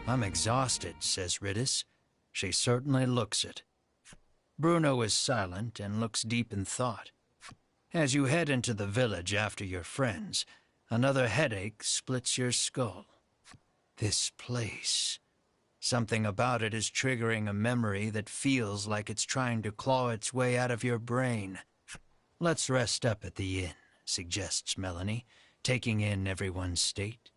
I'm exhausted, says Ridis. She certainly looks it. Bruno is silent and looks deep in thought. As you head into the village after your friends, another headache splits your skull. This place. Something about it is triggering a memory that feels like it's trying to claw its way out of your brain. Let's rest up at the inn, suggests Melanie, taking in everyone's state.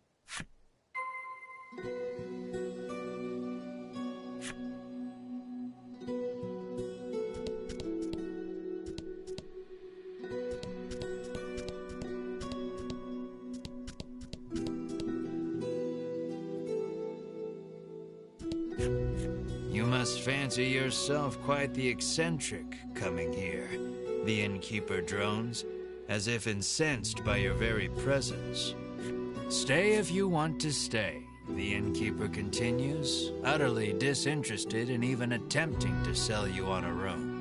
You must fancy yourself quite the eccentric coming here, the innkeeper drones, as if incensed by your very presence. Stay if you want to stay, the innkeeper continues, utterly disinterested in even attempting to sell you on a room.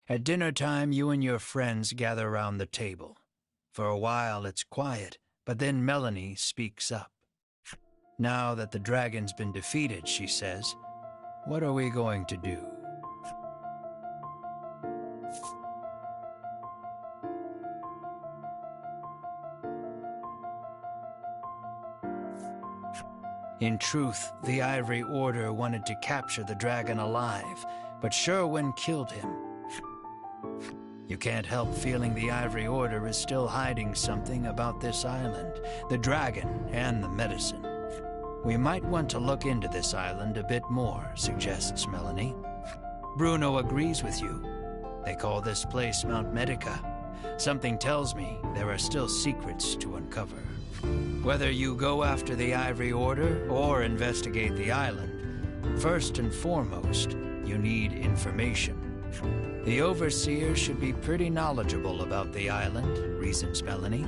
At dinner time, you and your friends gather around the table. For a while, it's quiet, but then Melanie speaks up. Now that the dragon's been defeated, she says, what are we going to do? In truth, the Ivory Order wanted to capture the dragon alive, but Sherwin killed him. You can't help feeling the Ivory Order is still hiding something about this island, the dragon and the medicine. We might want to look into this island a bit more, suggests Melanie. Bruno agrees with you. They call this place Mount Medica. Something tells me there are still secrets to uncover. Whether you go after the Ivory Order or investigate the island, first and foremost, you need information. The Overseer should be pretty knowledgeable about the island, reasons Melanie.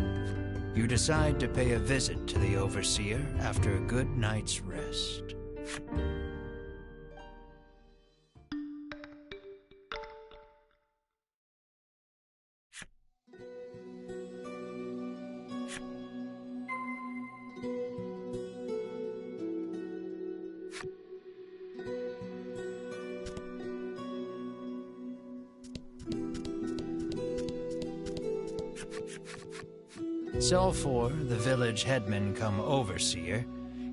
You decide to pay a visit to the Overseer after a good night's rest. Selfor, the village headman come overseer,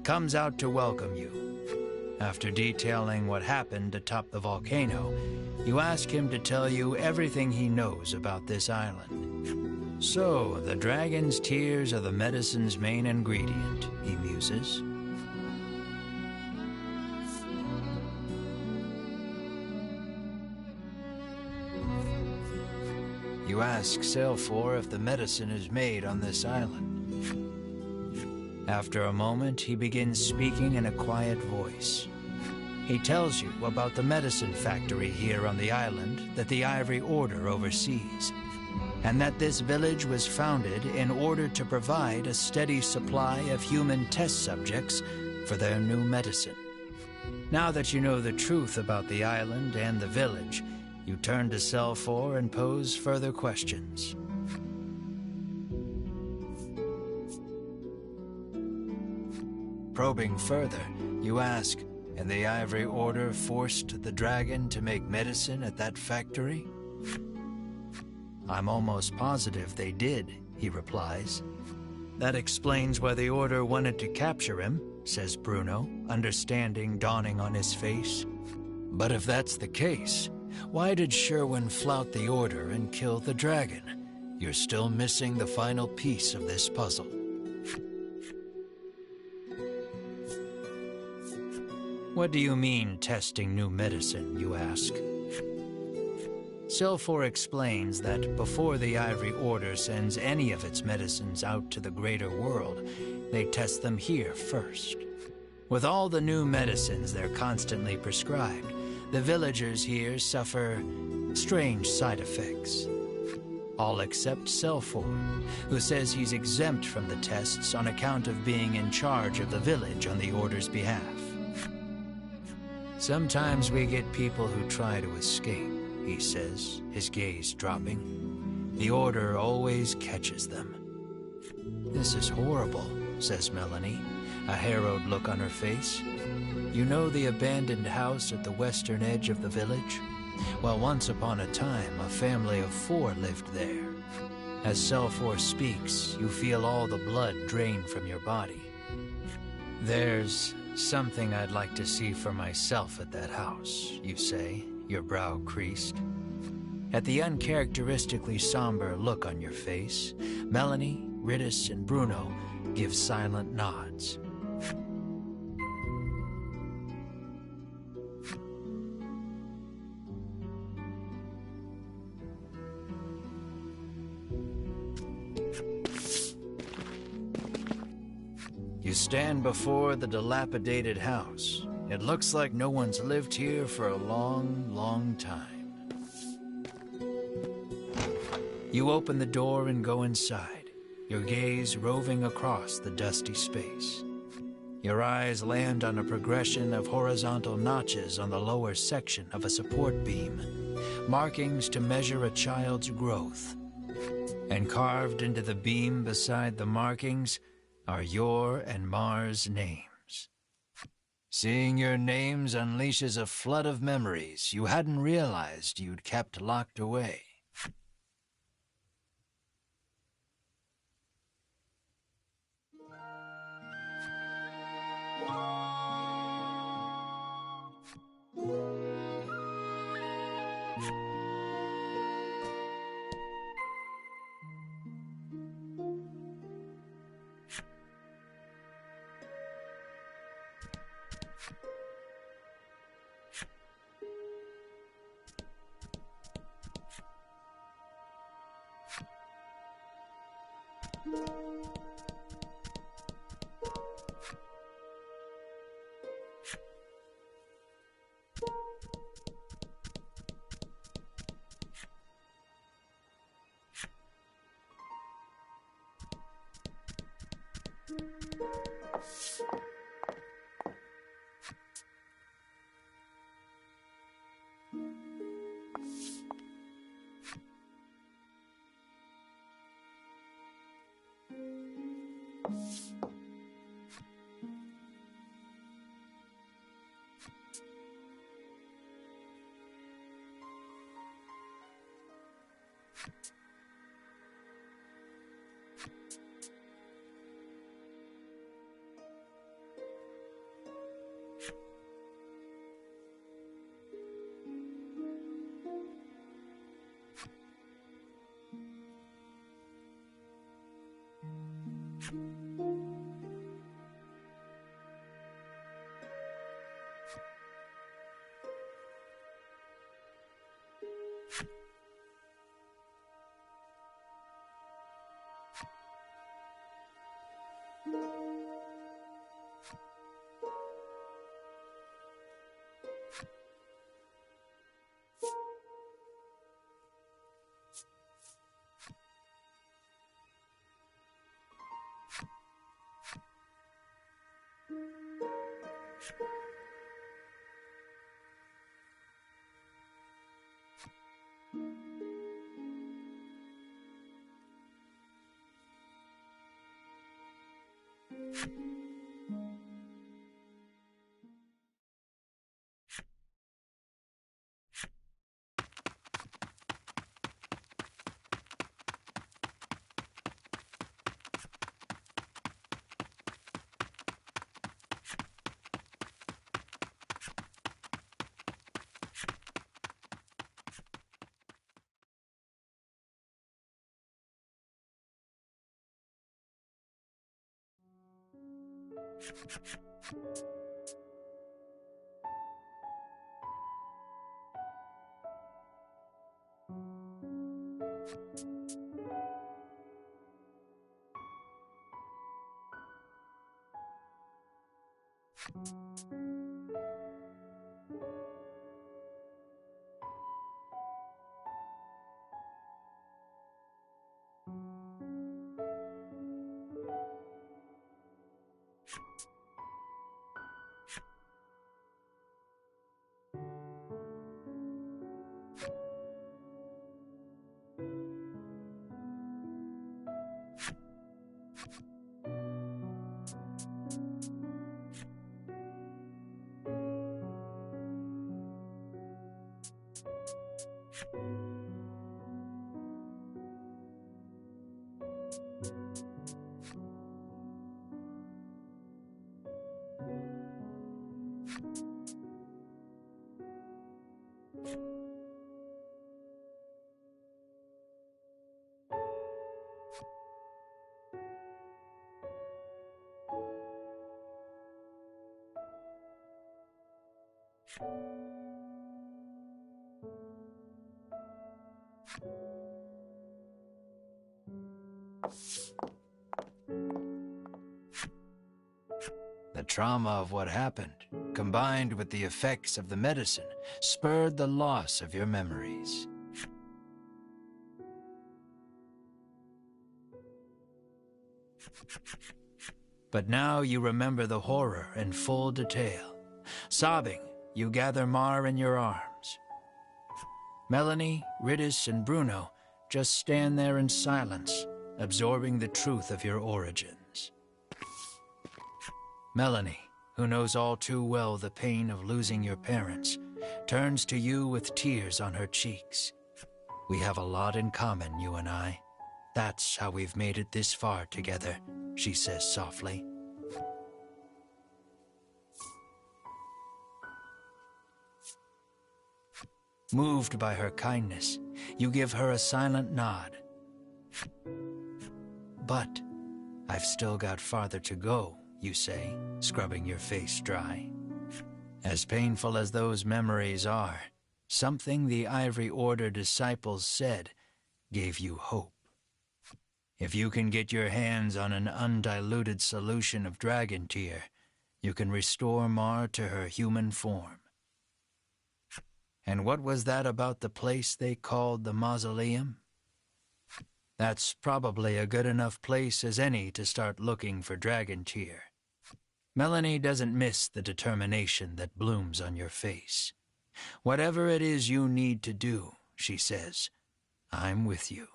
comes out to welcome you. After detailing what happened atop the volcano, you ask him to tell you everything he knows about this island. So, the dragon's tears are the medicine's main ingredient, he muses. You ask Selfor if the medicine is made on this island. After a moment, he begins speaking in a quiet voice. He tells you about the medicine factory here on the island that the Ivory Order oversees, and that this village was founded in order to provide a steady supply of human test subjects for their new medicine. Now that you know the truth about the island and the village, you turn to Selfor and pose further questions. Probing further, you ask, and the Ivory Order forced the dragon to make medicine at that factory? I'm almost positive they did, he replies. That explains why the Order wanted to capture him, says Bruno, understanding dawning on his face. But if that's the case, why did Sherwin flout the Order and kill the dragon? You're still missing the final piece of this puzzle. What do you mean, testing new medicine, you ask? Selfor explains that before the Ivory Order sends any of its medicines out to the greater world, they test them here first. With all the new medicines they're constantly prescribed, the villagers here suffer strange side effects. All except Selfor, who says he's exempt from the tests on account of being in charge of the village on the Order's behalf. Sometimes we get people who try to escape, he says, his gaze dropping. The Order always catches them. This is horrible, says Melanie, a harrowed look on her face. You know the abandoned house at the western edge of the village? Well, once upon a time, a family of 4 lived there. As Selfor speaks, you feel all the blood drain from your body. There's something I'd like to see for myself at that house, you say, your brow creased. At the uncharacteristically somber look on your face, Melanie, Riddis, and Bruno give silent nods. You stand before the dilapidated house. It looks like no one's lived here for a long, long time. You open the door and go inside, your gaze roving across the dusty space. Your eyes land on a progression of horizontal notches on the lower section of a support beam, markings to measure a child's growth. And carved into the beam beside the markings are your and Mar's names. Seeing your names unleashes a flood of memories you hadn't realized you'd kept locked away. The trauma of what happened, combined with the effects of the medicine, spurred the loss of your memories. But now you remember the horror in full detail. Sobbing, you gather Mar in your arms. Melanie, Riddis, and Bruno just stand there in silence, absorbing the truth of your origins. Melanie, who knows all too well the pain of losing your parents, turns to you with tears on her cheeks. We have a lot in common, you and I. That's how we've made it this far together, she says softly. Moved by her kindness, you give her a silent nod. But I've still got farther to go, you say, scrubbing your face dry. As painful as those memories are, something the Ivory Order disciples said gave you hope. If you can get your hands on an undiluted solution of dragon tear, you can restore Mar to her human form. And what was that about the place they called the mausoleum? That's probably a good enough place as any to start looking for dragon tear. Melanie doesn't miss the determination that blooms on your face. Whatever it is you need to do, she says, I'm with you.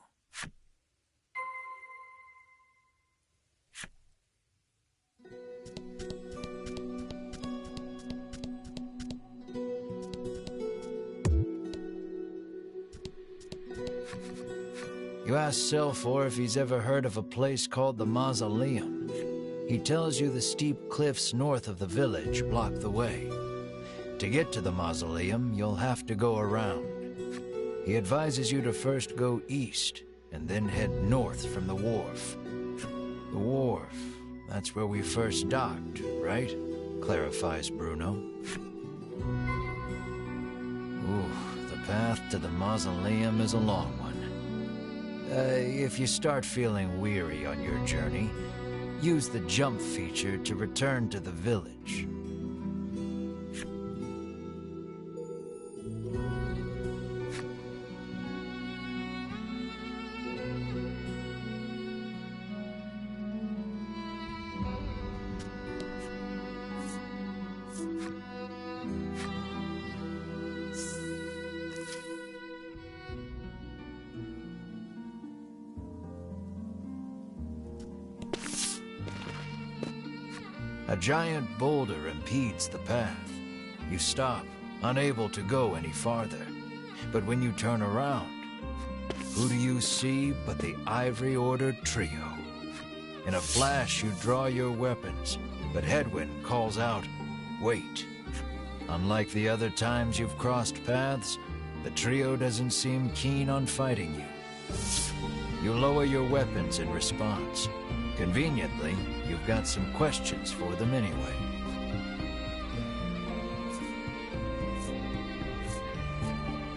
You ask Silfor if he's ever heard of a place called the Mausoleum. He tells you the steep cliffs north of the village block the way. To get to the Mausoleum, you'll have to go around. He advises you to first go east and then head north from the wharf. The wharf, that's where we first docked, right? Clarifies Bruno. Ooh, the path to the Mausoleum is a long one. If you start feeling weary on your journey, use the jump feature to return to the village. A giant boulder impedes the path. You stop, unable to go any farther. But when you turn around, who do you see but the Ivory Order trio? In a flash, you draw your weapons, but Hedwyn calls out, "Wait." Unlike the other times you've crossed paths, the trio doesn't seem keen on fighting you. You lower your weapons in response. Conveniently, you've got some questions for them anyway.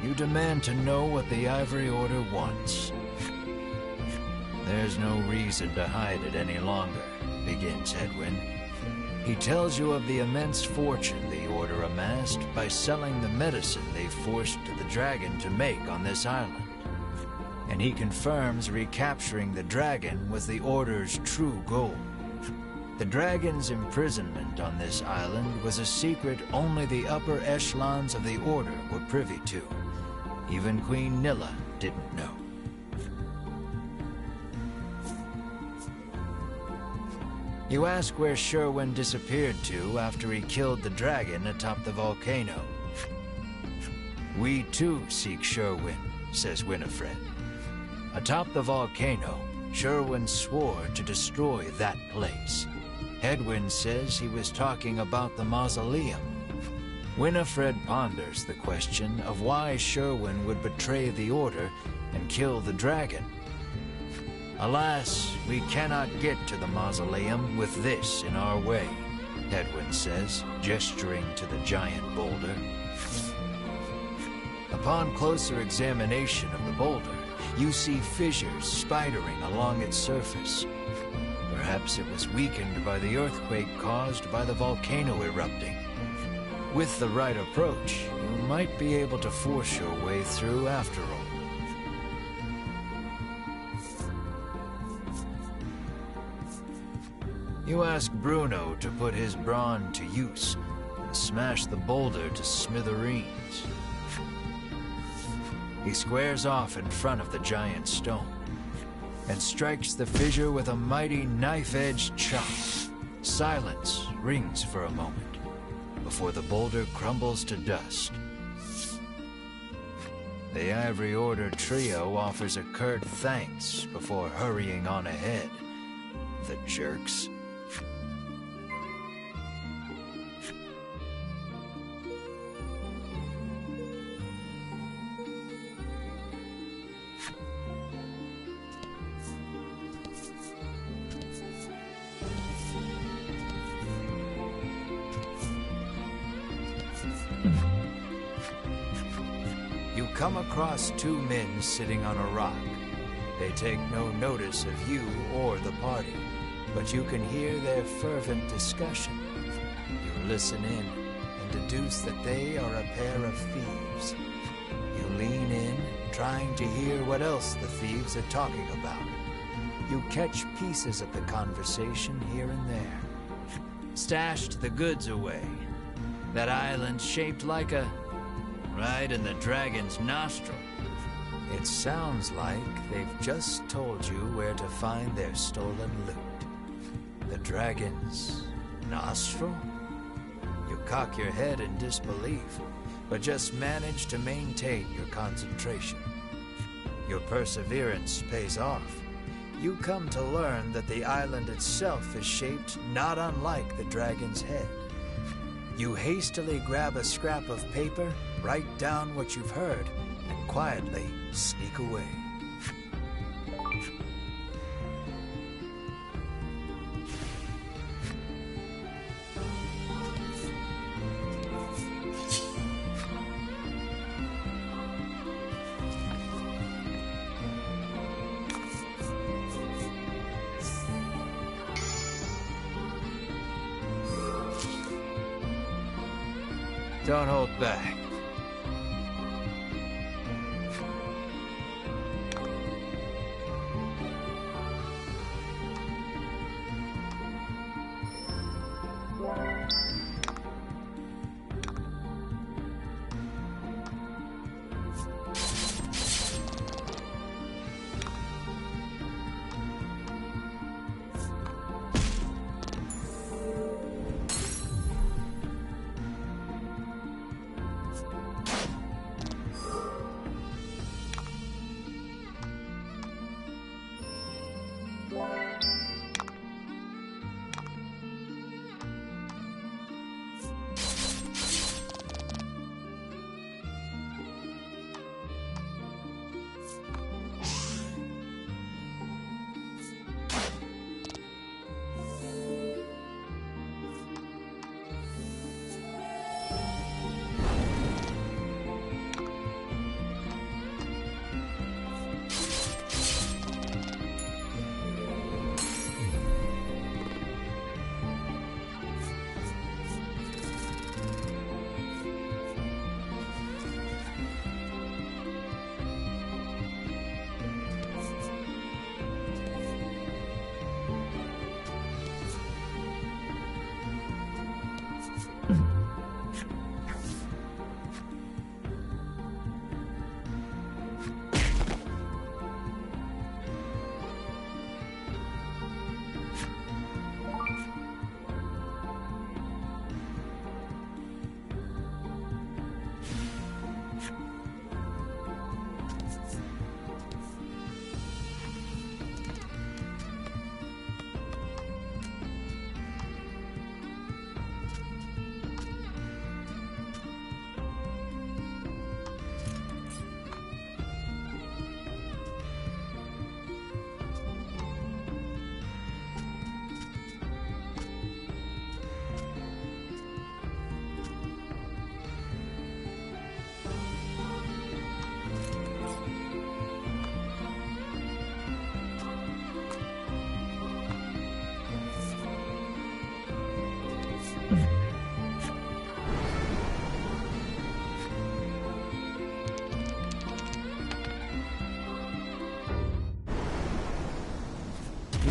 You demand to know what the Ivory Order wants. There's no reason to hide it any longer, begins Hedwyn. He tells you of the immense fortune the Order amassed by selling the medicine they forced the dragon to make on this island. And he confirms recapturing the dragon was the Order's true goal. The dragon's imprisonment on this island was a secret only the upper echelons of the Order were privy to. Even Queen Nilla didn't know. You ask where Sherwin disappeared to after he killed the dragon atop the volcano. We too seek Sherwin, says Winifred. Atop the volcano, Sherwin swore to destroy that place. Hedwyn says he was talking about the mausoleum. Winifred ponders the question of why Sherwin would betray the Order and kill the dragon. Alas, we cannot get to the mausoleum with this in our way, Hedwyn says, gesturing to the giant boulder. Upon closer examination of the boulder, you see fissures spidering along its surface. Perhaps it was weakened by the earthquake caused by the volcano erupting. With the right approach, you might be able to force your way through after all. You ask Bruno to put his brawn to use and smash the boulder to smithereens. He squares off in front of the giant stone and strikes the fissure with a mighty knife-edged chop. Silence rings for a moment before the boulder crumbles to dust. The Ivory Order trio offers a curt thanks before hurrying on ahead. The jerks. You come across two men sitting on a rock. They take no notice of you or the party, but you can hear their fervent discussion. You listen in and deduce that they are a pair of thieves. You lean in, trying to hear what else the thieves are talking about. You catch pieces of the conversation here and there. Stashed the goods away. That island shaped like a... right in the dragon's nostril. It sounds like they've just told you where to find their stolen loot. The dragon's nostril? You cock your head in disbelief, but just manage to maintain your concentration. Your perseverance pays off. You come to learn that the island itself is shaped not unlike the dragon's head. You hastily grab a scrap of paper, write down what you've heard, and quietly sneak away. Don't hold back.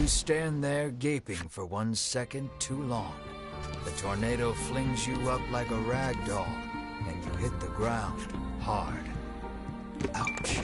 You stand there gaping for 1 second too long. The tornado flings you up like a rag doll, and you hit the ground hard. Ouch.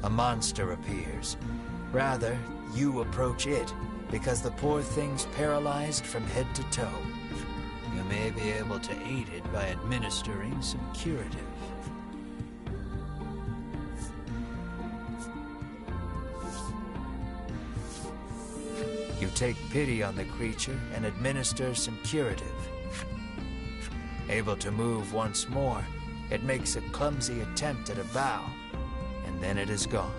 A monster appears. Rather, you approach it, because the poor thing's paralyzed from head to toe. You may be able to aid it by administering some curative. You take pity on the creature and administer some curative. Able to move once more, it makes a clumsy attempt at a bow, and then it is gone.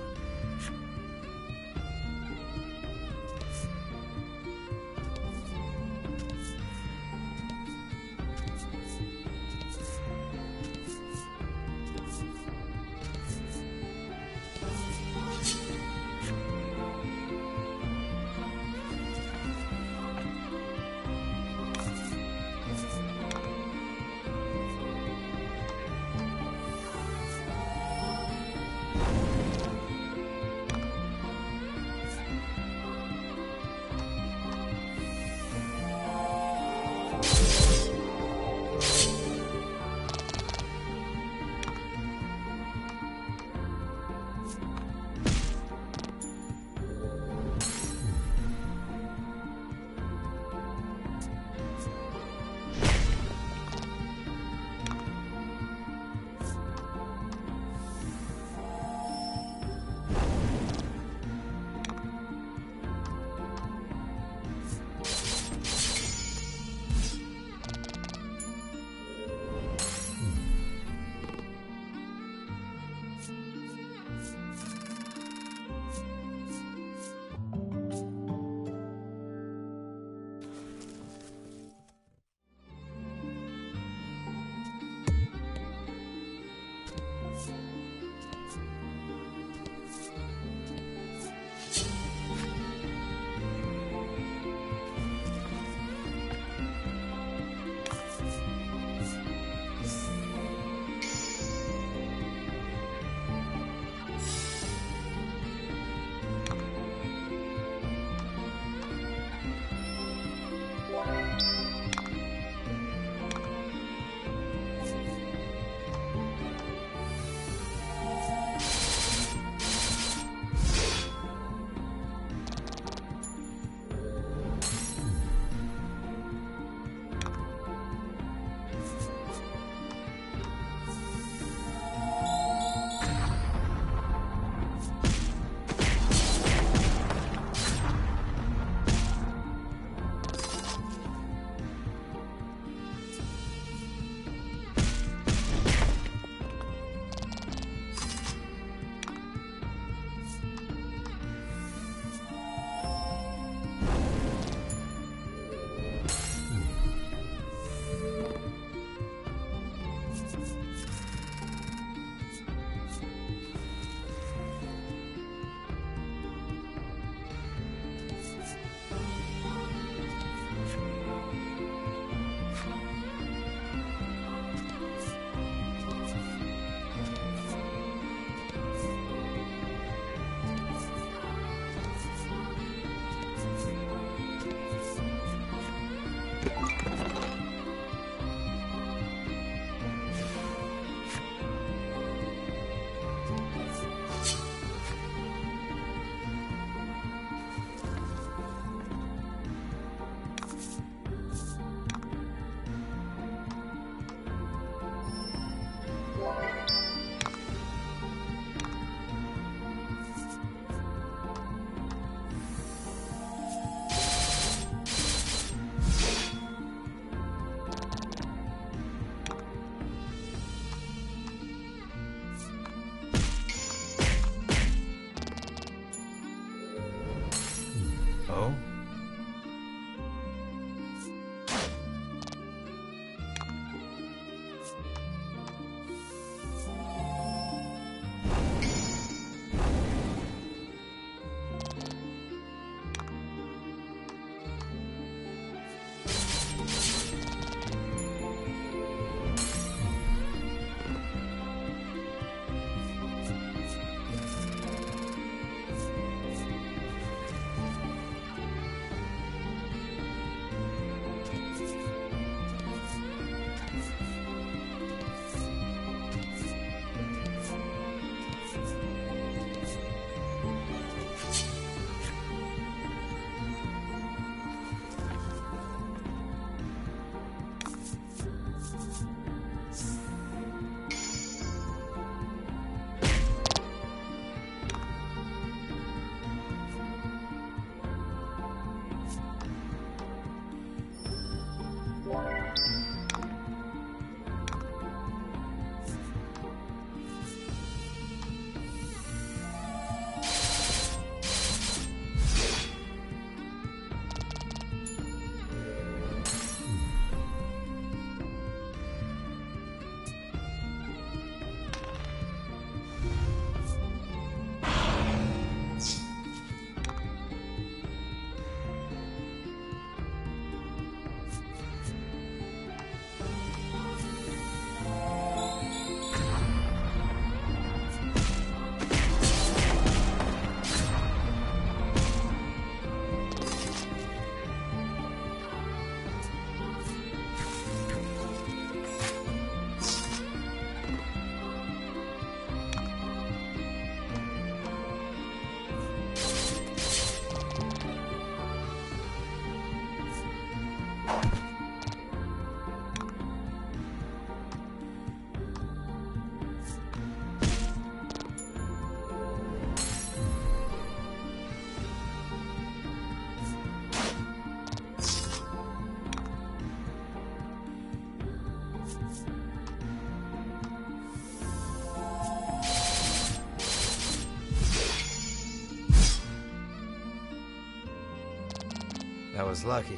That was lucky.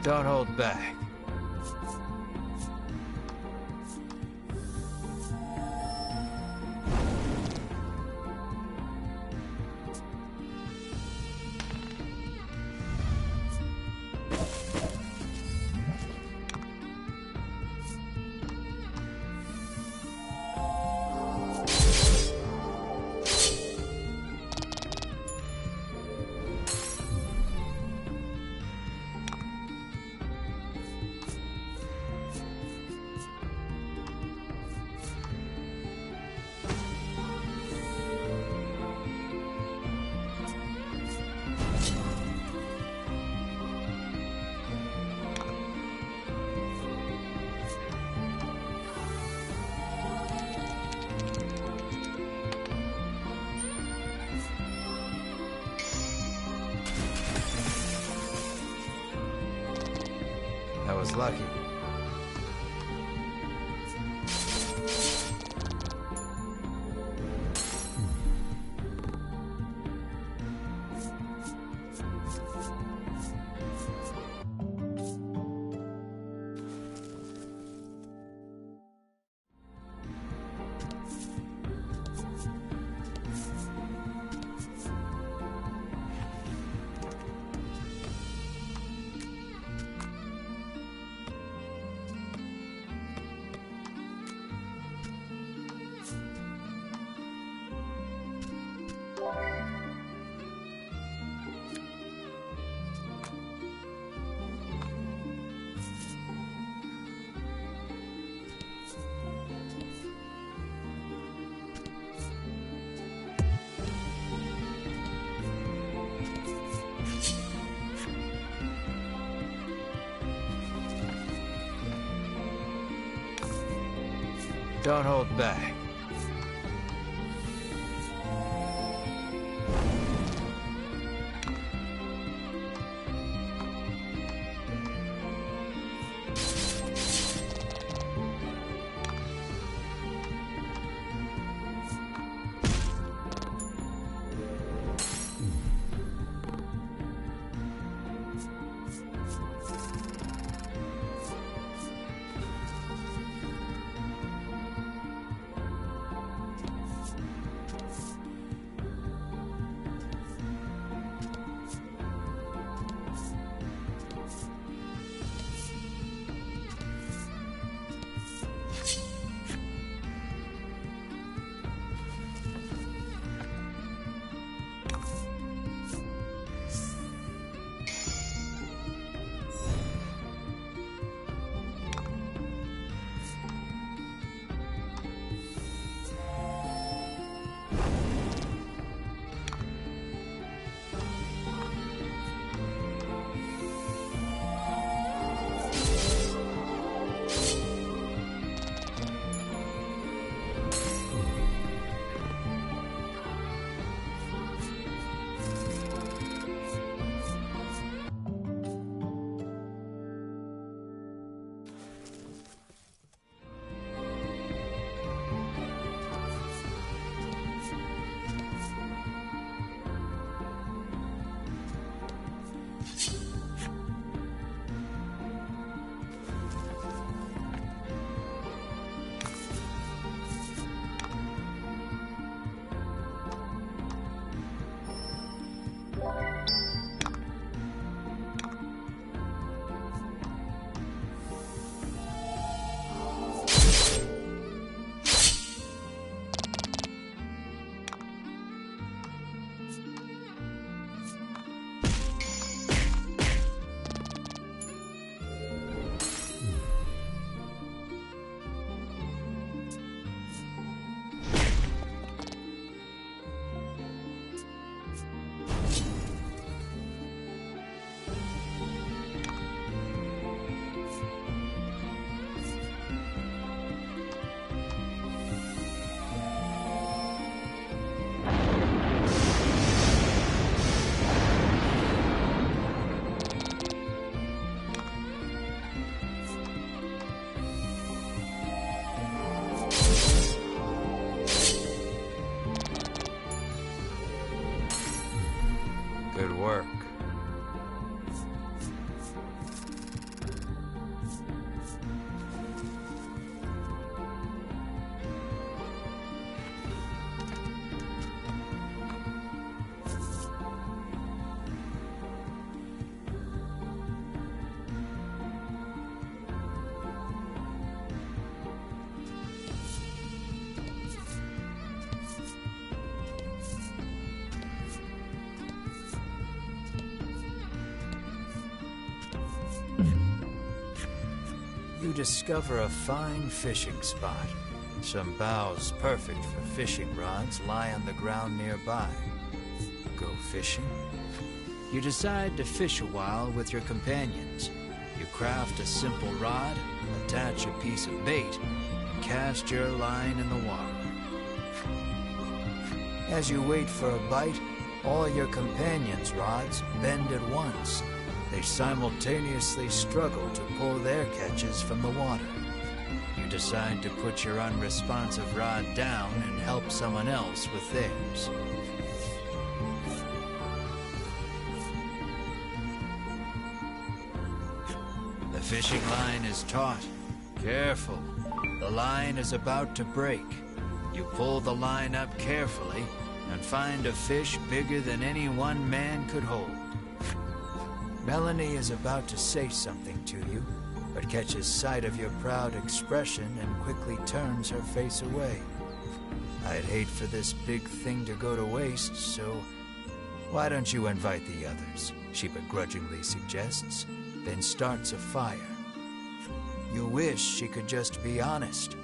Don't hold back. That was lucky. Don't hold back. discover a fine fishing spot. Some boughs perfect for fishing rods lie on the ground nearby. Go fishing? You decide to fish a while with your companions. You craft a simple rod, attach a piece of bait, and cast your line in the water. As you wait for a bite, all your companions' rods bend at once. They simultaneously struggle to pull their catches from the water. You decide to put your unresponsive rod down and help someone else with theirs. The fishing line is taut. Careful. The line is about to break. You pull the line up carefully and find a fish bigger than any one man could hold. Melanie is about to say something to you, but catches sight of your proud expression and quickly turns her face away. I'd hate for this big thing to go to waste, so why don't you invite the others? She begrudgingly suggests, then starts a fire. You wish she could just be honest.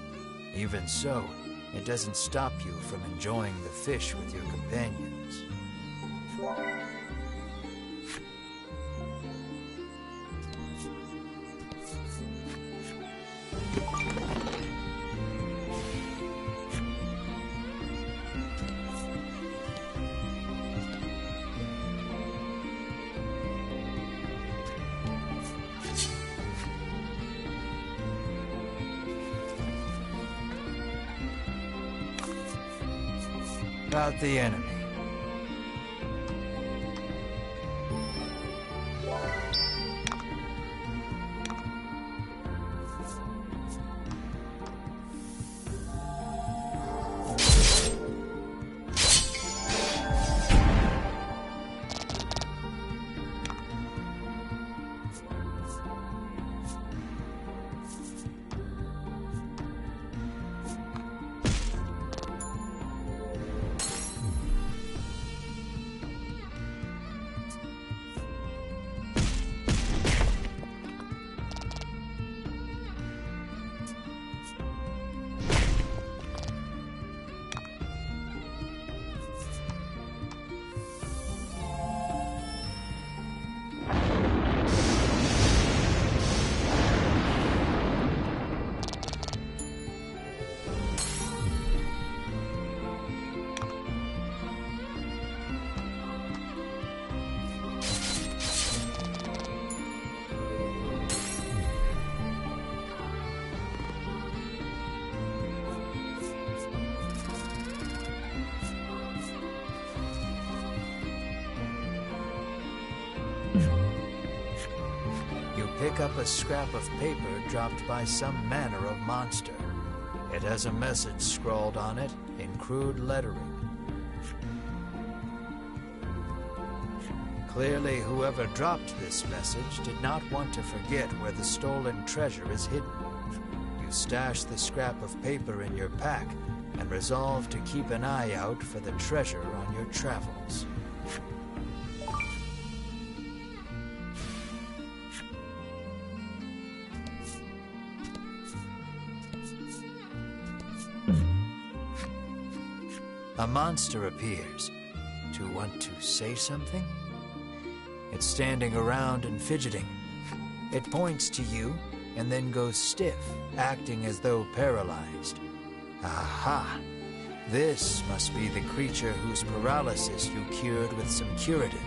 Even so, it doesn't stop you from enjoying the fish with your companions. About the enemy. Pick up a scrap of paper dropped by some manner of monster. It has a message scrawled on it in crude lettering. Clearly, whoever dropped this message did not want to forget where the stolen treasure is hidden. You stash the scrap of paper in your pack and resolve to keep an eye out for the treasure on your travels. A monster appears. To want to say something? It's standing around and fidgeting. It points to you and then goes stiff, acting as though paralyzed. Aha! This must be the creature whose paralysis you cured with some curative.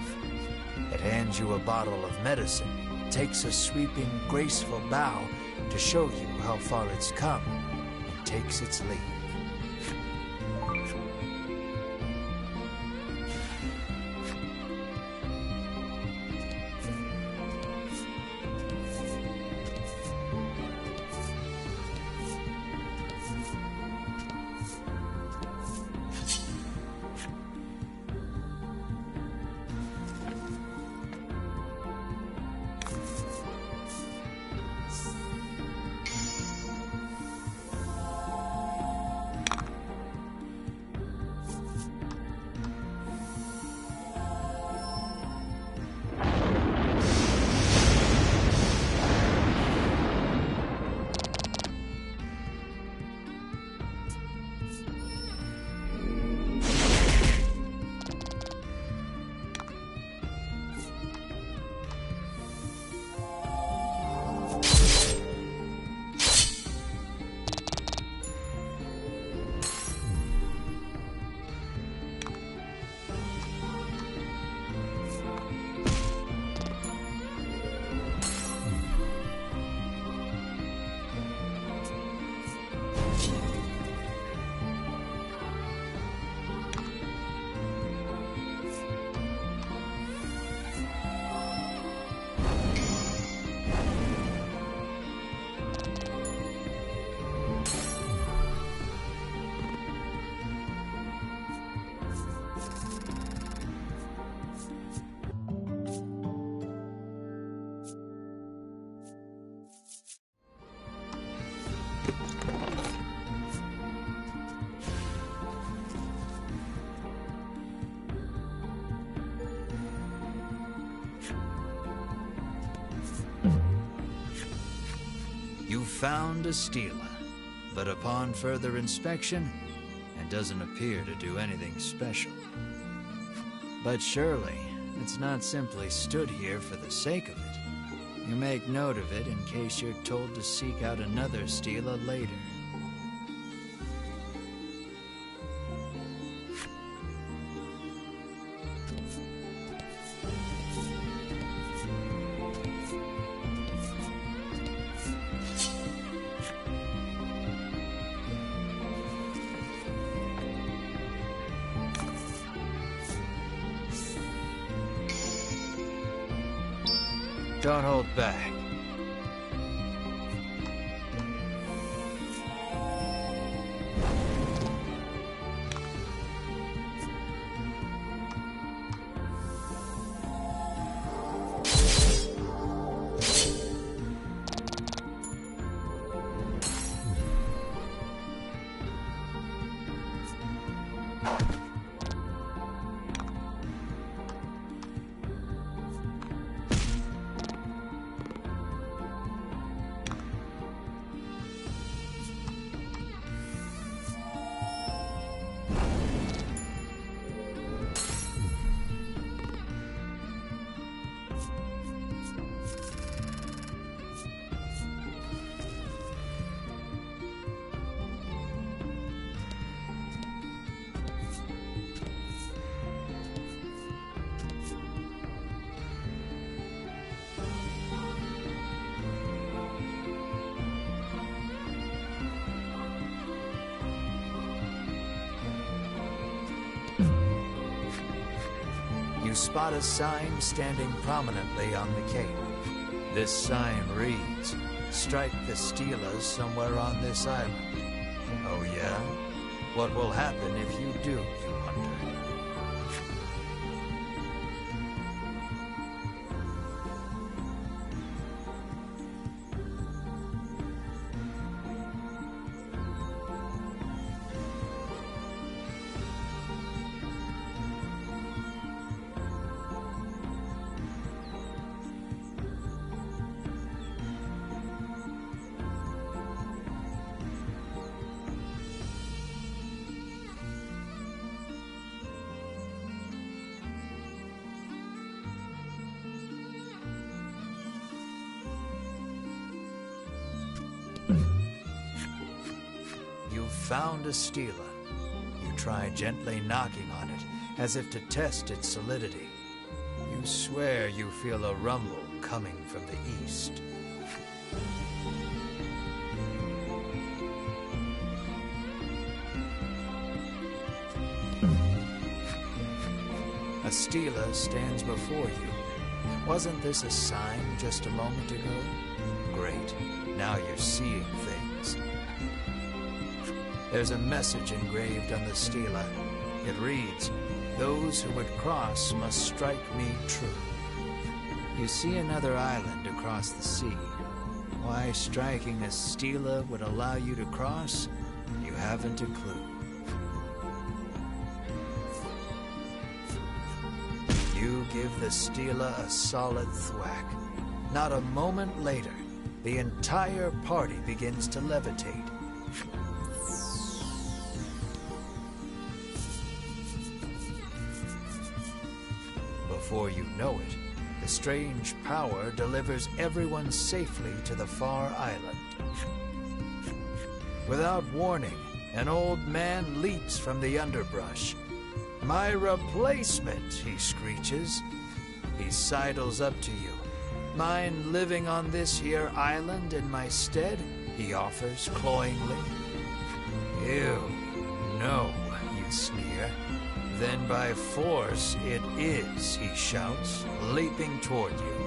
It hands you a bottle of medicine, takes a sweeping, graceful bow to show you how far it's come, and takes its leave. found a stela, but upon further inspection, it doesn't appear to do anything special. But surely, it's not simply stood here for the sake of it. You make note of it in case you're told to seek out another stela later. Don't hold back. You spot a sign standing prominently on the cape. This sign reads, "Strike the stelas somewhere on this island." Oh yeah? What will happen if you do, you wonder? You've found a stela. You try gently knocking on it, as if to test its solidity. You swear you feel a rumble coming from the east. A stela stands before you. Wasn't this a sign just a moment ago? Great. Now you're seeing things. There's a message engraved on the stela. It reads, "Those who would cross must strike me true." You see another island across the sea. Why striking a stela would allow you to cross, you haven't a clue. You give the stela a solid thwack. Not a moment later, the entire party begins to levitate. Before you know it, the strange power delivers everyone safely to the far island. Without warning, an old man leaps from the underbrush. "My replacement," he screeches. He sidles up to you. "Mind living on this here island in my stead?" he offers cloyingly. "Ew, no," you sneer. "Then by force it is," he shouts, leaping toward you.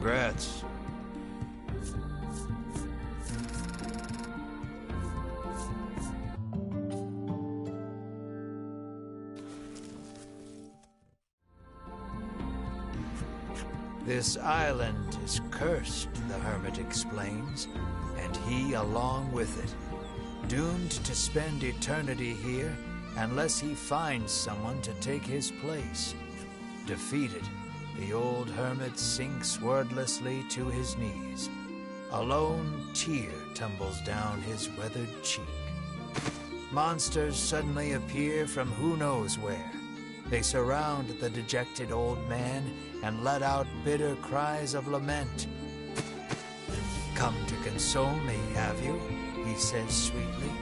Congrats. This island is cursed, the hermit explains, and he along with it. Doomed to spend eternity here unless he finds someone to take his place. Defeated, the old hermit sinks wordlessly to his knees. A lone tear tumbles down his weathered cheek. Monsters suddenly appear from who knows where. They surround the dejected old man and let out bitter cries of lament. "Come to console me, have you?" he says sweetly,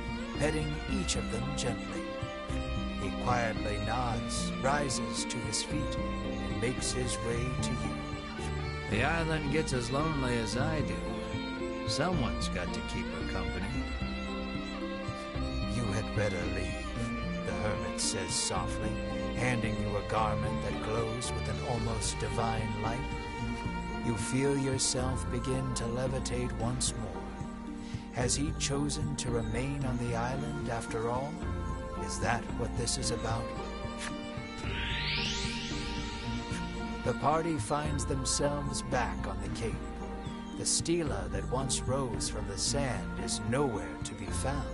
petting each of them gently. He quietly nods, rises to his feet, and makes his way to you. The island gets as lonely as I do. Someone's got to keep her company. "You had better leave," the hermit says softly, handing you a garment that glows with an almost divine light. You feel yourself begin to levitate once more. Has he chosen to remain on the island after all? Is that what this is about? The party finds themselves back on the cape. The stela that once rose from the sand is nowhere to be found.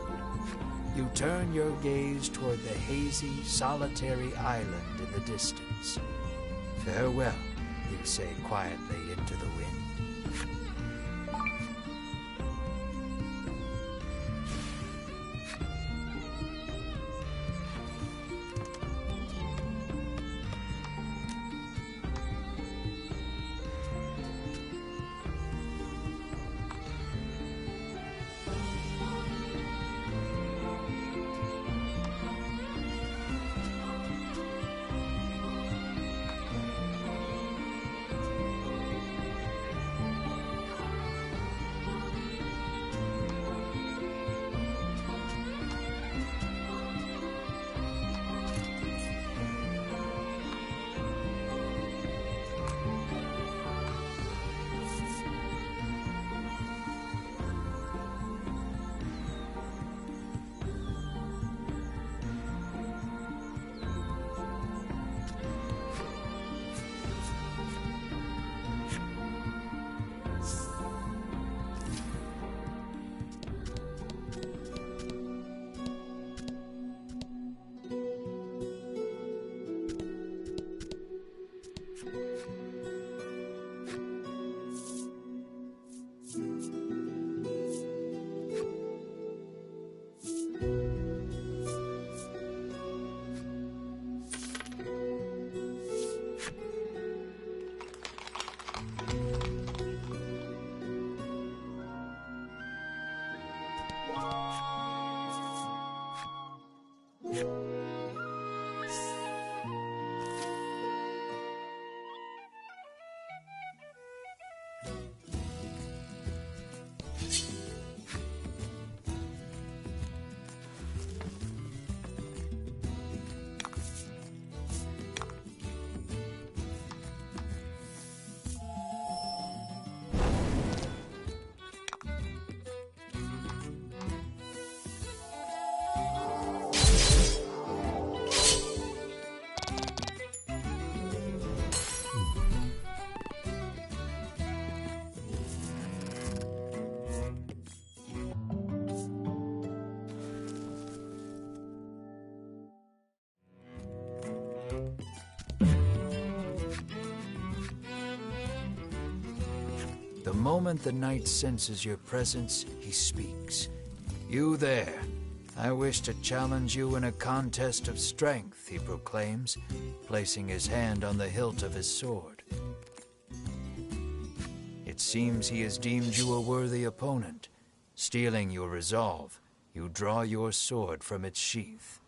You turn your gaze toward the hazy, solitary island in the distance. "Farewell," you say quietly into the wind. The moment the knight senses your presence, he speaks. "You there. I wish to challenge you in a contest of strength," he proclaims, placing his hand on the hilt of his sword. It seems he has deemed you a worthy opponent. Stealing your resolve, you draw your sword from its sheath.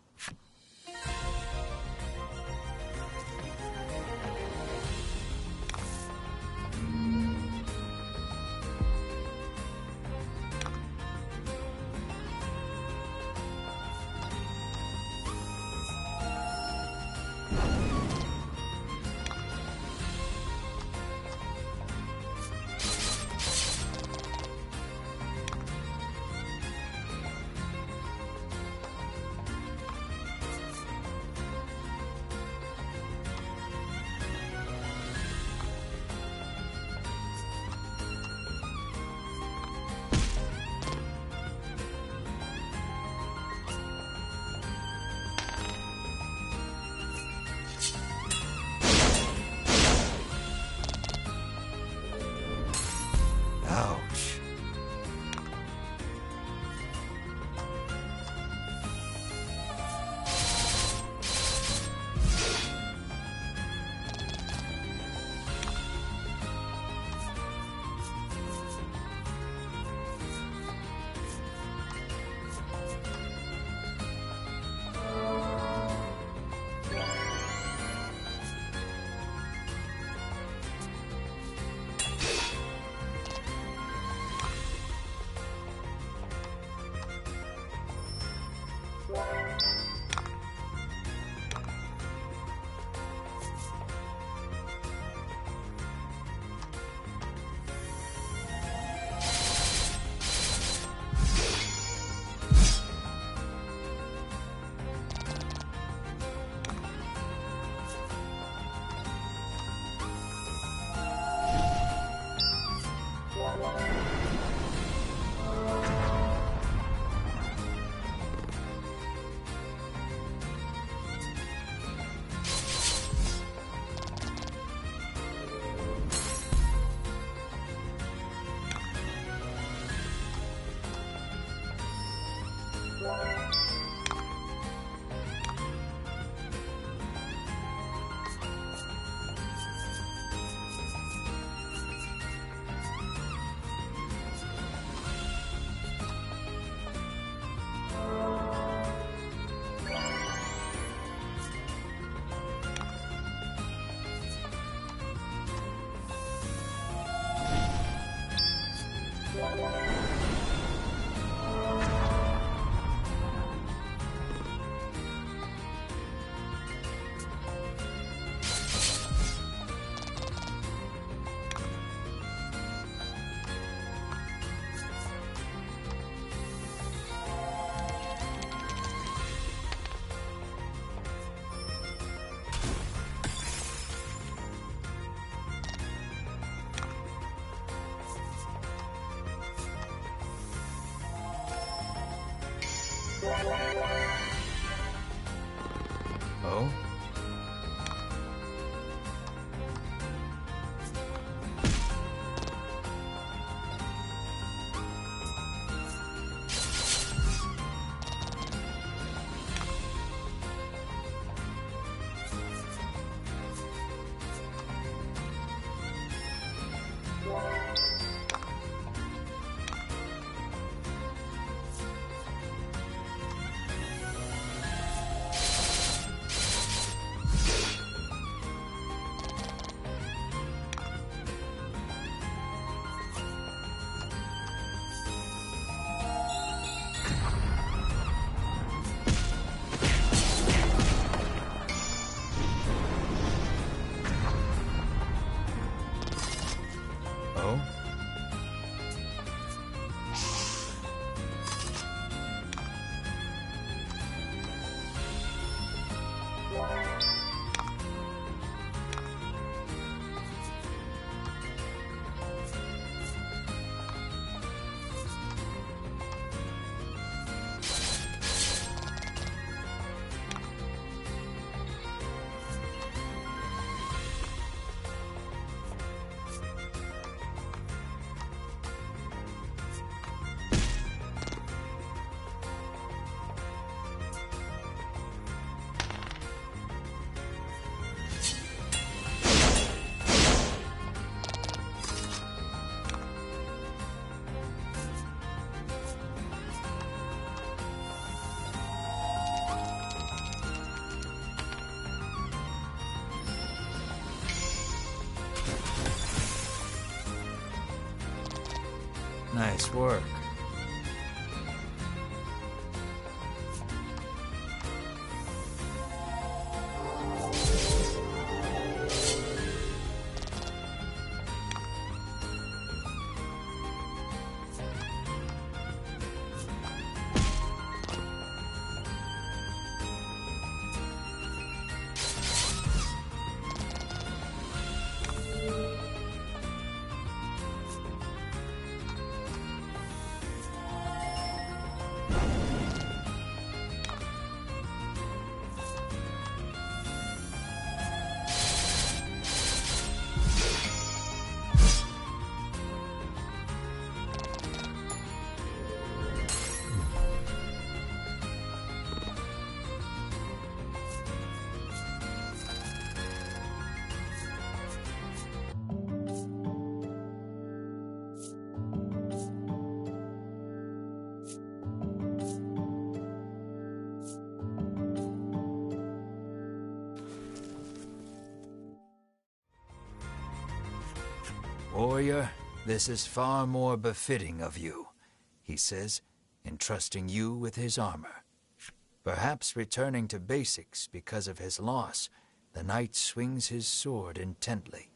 Nice work. Warrior, this is far more befitting of you, he says, entrusting you with his armor. Perhaps returning to basics because of his loss, the knight swings his sword intently.